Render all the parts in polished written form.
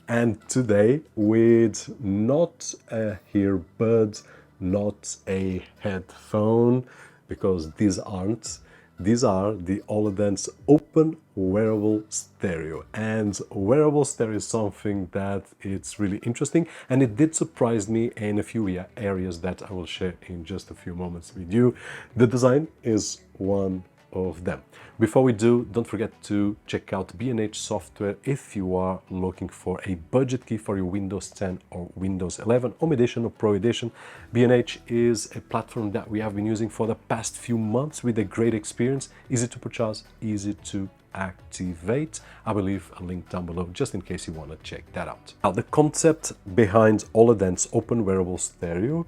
And today, with not a earbud, not a headphone, because these are the Oladance open wearable stereo. And wearable stereo is something that it's really interesting, and it did surprise me in a few areas that I will share in just a few moments with you. The design is one of them. Before we do, don't forget to check out B&H software if you are looking for a budget key for your Windows 10 or Windows 11 Home Edition or Pro Edition. B&H is a platform that we have been using for the past few months with a great experience, easy to purchase, easy to activate. I will leave a link down below just in case you want to check that out. Now, the concept behind Oladance open wearable stereo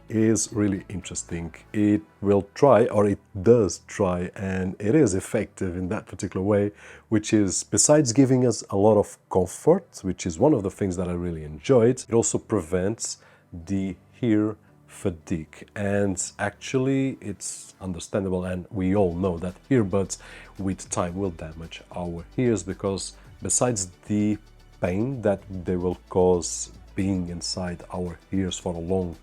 is really interesting. It will try, or it does try, and it is effective in that particular way, which is, besides giving us a lot of comfort, which is one of the things that I really enjoyed, it also prevents the ear fatigue. And actually it's understandable, and we all know that earbuds with time will damage our ears, because besides the pain that they will cause being inside our ears for a long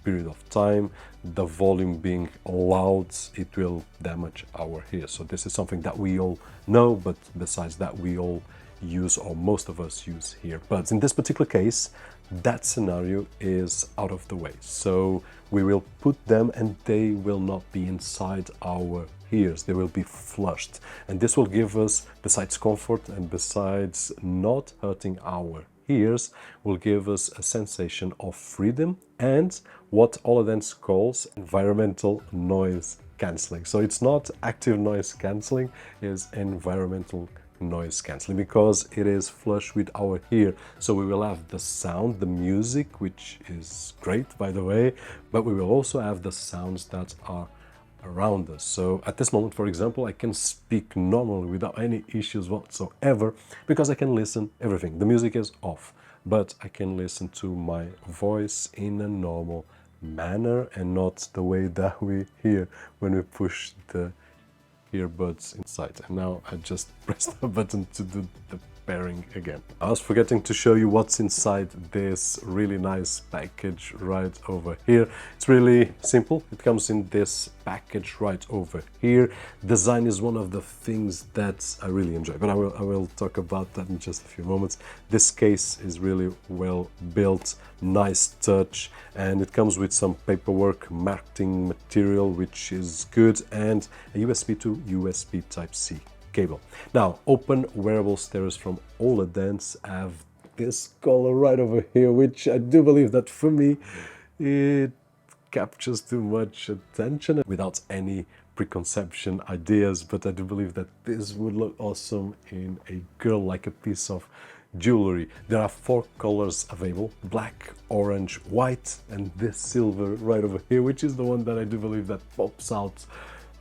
period of time, the volume being loud, it will damage our ears. So this is something that we all know, but besides that, we all use, or most of us use, earbuds. In this particular case, that scenario is out of the way. So we will put them and they will not be inside our ears, they will be flushed. And this will give us, besides comfort and besides not hurting our ears, will give us a sensation of freedom and what Oladance calls environmental noise cancelling. So it's not active noise cancelling, it's environmental noise cancelling, because it is flush with our ear. So we will have the sound, the music, which is great by the way, but we will also have the sounds that are around us. So at this moment, for example, I can speak normally without any issues whatsoever, because I can listen everything. The music is off, but I can listen to my voice in a normal manner and not the way that we hear when we push the earbuds inside. And now I just pressed the button to do the pairing again. I was forgetting to show you what's inside this really nice package right over here. It's really simple. It comes in this package right over here. Design is one of the things that I really enjoy, but I will talk about that in just a few moments. This case is really well built, nice touch, and it comes with some paperwork, marketing material, which is good, and a USB to USB Type-C cable. Now, open wearable stereos from Oladance have this color right over here, which I do believe that for me it captures too much attention without any preconception ideas, but I do believe that this would look awesome in a girl, like a piece of jewelry. There are 4 colors available: black, orange, white, and this silver right over here, which is the one that I do believe that pops out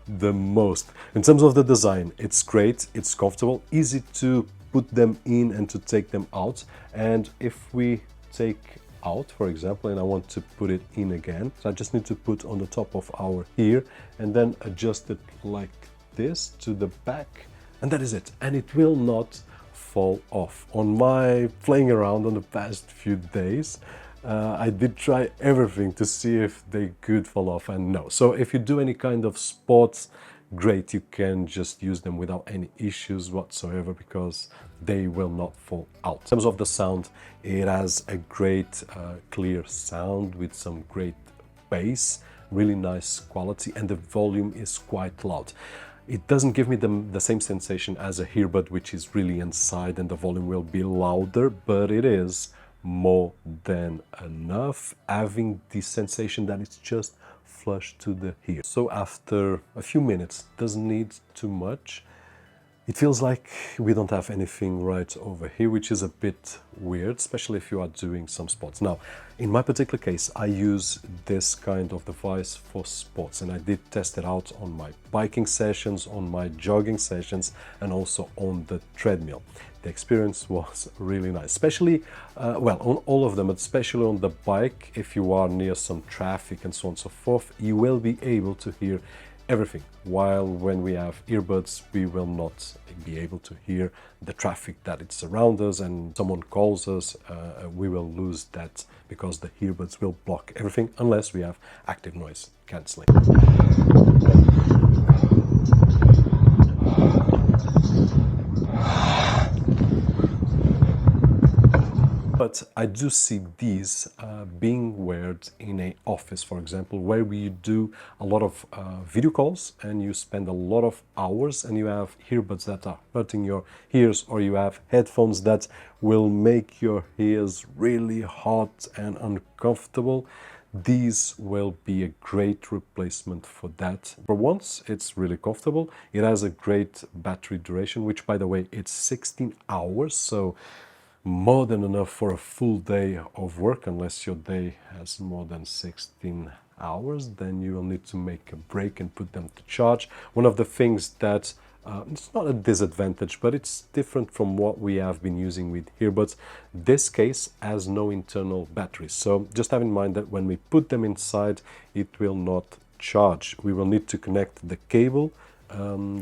the most. In terms of the design, it's great, it's comfortable, easy to put them in and to take them out. And if we take out, for example, and I want to put it in again, so I just need to put on the top of our ear and then adjust it like this to the back, and that is it, and it will not fall off. On my playing around on the past few days, I did try everything to see if they could fall off, and no. So if you do any kind of sports, great, you can just use them without any issues whatsoever, because they will not fall out. In terms of the sound, it has a great clear sound with some great bass, really nice quality, and the volume is quite loud. It doesn't give me the same sensation as a earbud, which is really inside and the volume will be louder, but it is more than enough, having the sensation that it's just flush to the ear. So after a few minutes, doesn't need too much. It feels like we don't have anything right over here, which is a bit weird, especially if you are doing some sports. Now, in my particular case, I use this kind of device for sports, and I did test it out on my biking sessions, on my jogging sessions, and also on the treadmill. The experience was really nice, especially, well, on all of them, but especially on the bike. If you are near some traffic and so on and so forth, you will be able to hear everything. While when we have earbuds, we will not be able to hear the traffic that it's around us, and someone calls us, we will lose that because the earbuds will block everything unless we have active noise cancelling. But I do see these being worn in an office, for example, where we do a lot of video calls and you spend a lot of hours and you have earbuds that are hurting your ears, or you have headphones that will make your ears really hot and uncomfortable. These will be a great replacement for that. For once, it's really comfortable. It has a great battery duration, which, by the way, it's 16 hours. So more than enough for a full day of work. Unless your day has more than 16 hours, then you will need to make a break and put them to charge. One of the things that it's not a disadvantage, but it's different from what we have been using with earbuds. This case has no internal battery, so just have in mind that when we put them inside, it will not charge. We will need to connect the cable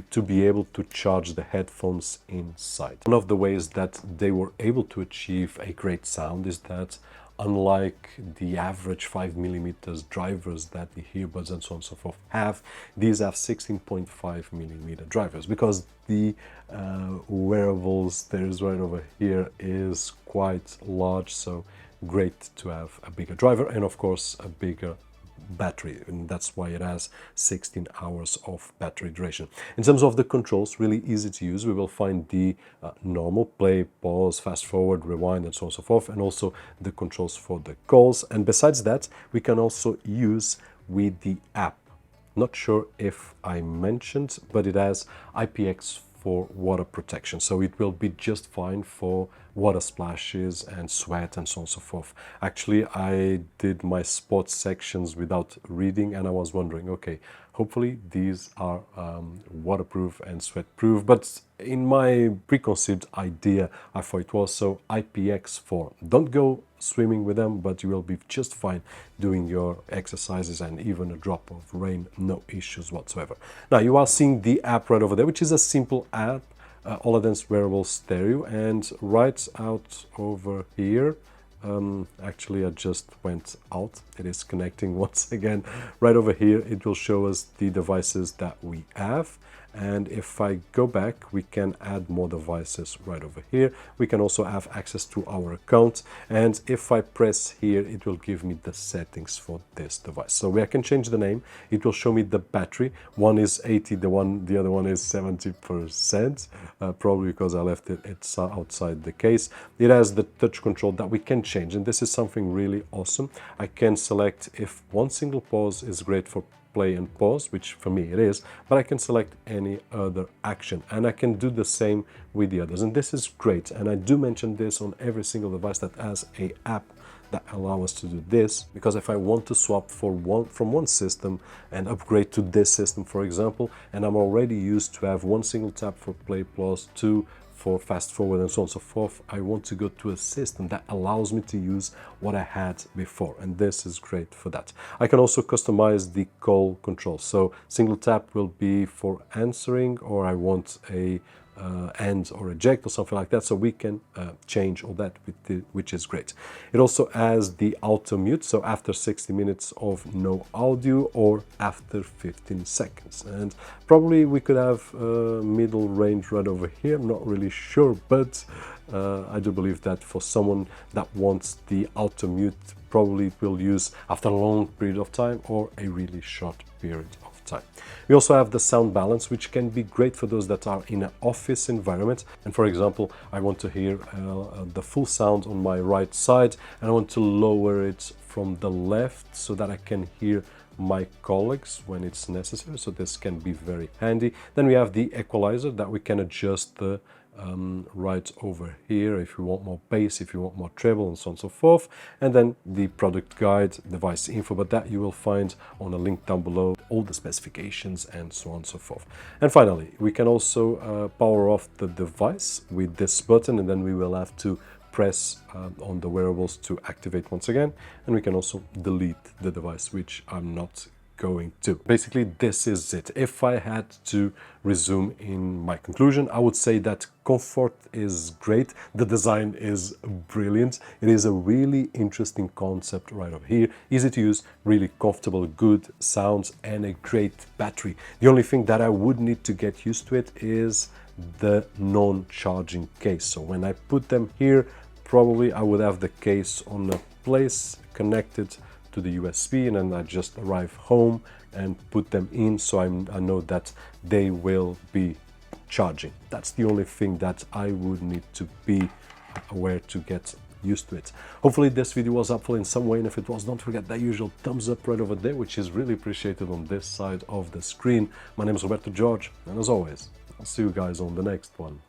to be able to charge the headphones inside. One of the ways that they were able to achieve a great sound is that, unlike the average 5mm drivers that the earbuds and so on and so forth have, these have 16.5mm drivers, because the wearables there is right over here is quite large, so great to have a bigger driver and of course a bigger battery, and that's why it has 16 hours of battery duration. In terms of the controls, really easy to use. We will find the normal play, pause, fast forward, rewind, and so on and so forth, and also the controls for the calls. And besides that, we can also use with the app. Not sure if I mentioned, but it has IPX for water protection, so it will be just fine for water splashes and sweat and so on and so forth. Actually, I did my sports sections without reading, and I was wondering, okay, hopefully these are waterproof and sweat proof, but in my preconceived idea I thought it was. So IPX4, don't go swimming with them, but you will be just fine doing your exercises, and even a drop of rain, no issues whatsoever. Now you are seeing the app right over there, which is a simple app, Oladance Wearable Stereo, and right out over here, actually I just went out, it is connecting once again. Right over here it will show us the devices that we have, and if I go back we can add more devices right over here. We can also have access to our account, and if I press here it will give me the settings for this device. So I can change the name, it will show me the battery. One is 80, the other one is 70%, probably because I left it outside the case. It has the touch control that we can change, and this is something really awesome. I can select if one single pause is great for play and pause, which for me it is, but I can select any other action, and I can do the same with the others, and this is great. And I do mention this on every single device that has a app that allow us to do this, because if I want to swap from one system and upgrade to this system, for example, and I'm already used to have one single tap for play plus two for fast forward and so on and so forth, I want to go to a system that allows me to use what I had before, and this is great for that. I can also customize the call control, so single tap will be for answering, or I want a end or eject or something like that, so we can change all that, which is great. It also has the auto mute, so after 60 minutes of no audio or after 15 seconds, and probably we could have middle range right over here, I'm not really sure, but I do believe that for someone that wants the auto mute, probably it will use after a long period of time or a really short period of time. We also have the sound balance, which can be great for those that are in an office environment, and for example I want to hear the full sound on my right side, and I want to lower it from the left so that I can hear my colleagues when it's necessary, so this can be very handy. Then we have the equalizer that we can adjust the right over here if you want more bass, if you want more treble, and so on and so forth. And then the product guide, device info, but that you will find on a link down below, all the specifications and so on and so forth. And finally, we can also power off the device with this button, and then we will have to press on the wearables to activate once again, and we can also delete the device, which I'm not going to. Basically, this is it. If I had to resume in my conclusion, I would say that comfort is great. The design is brilliant. It is a really interesting concept right over here. Easy to use, really comfortable, good sounds, and a great battery. The only thing that I would need to get used to it is the non-charging case. So when I put them here, probably I would have the case on a place connected to the USB, and then I just arrive home and put them in, so I know that they will be charging. That's the only thing that I would need to be aware to get used to it. Hopefully this video was helpful in some way, and if it was, don't forget that usual thumbs up right over there, which is really appreciated on this side of the screen. My name is Roberto Jorge, and as always, I'll see you guys on the next one.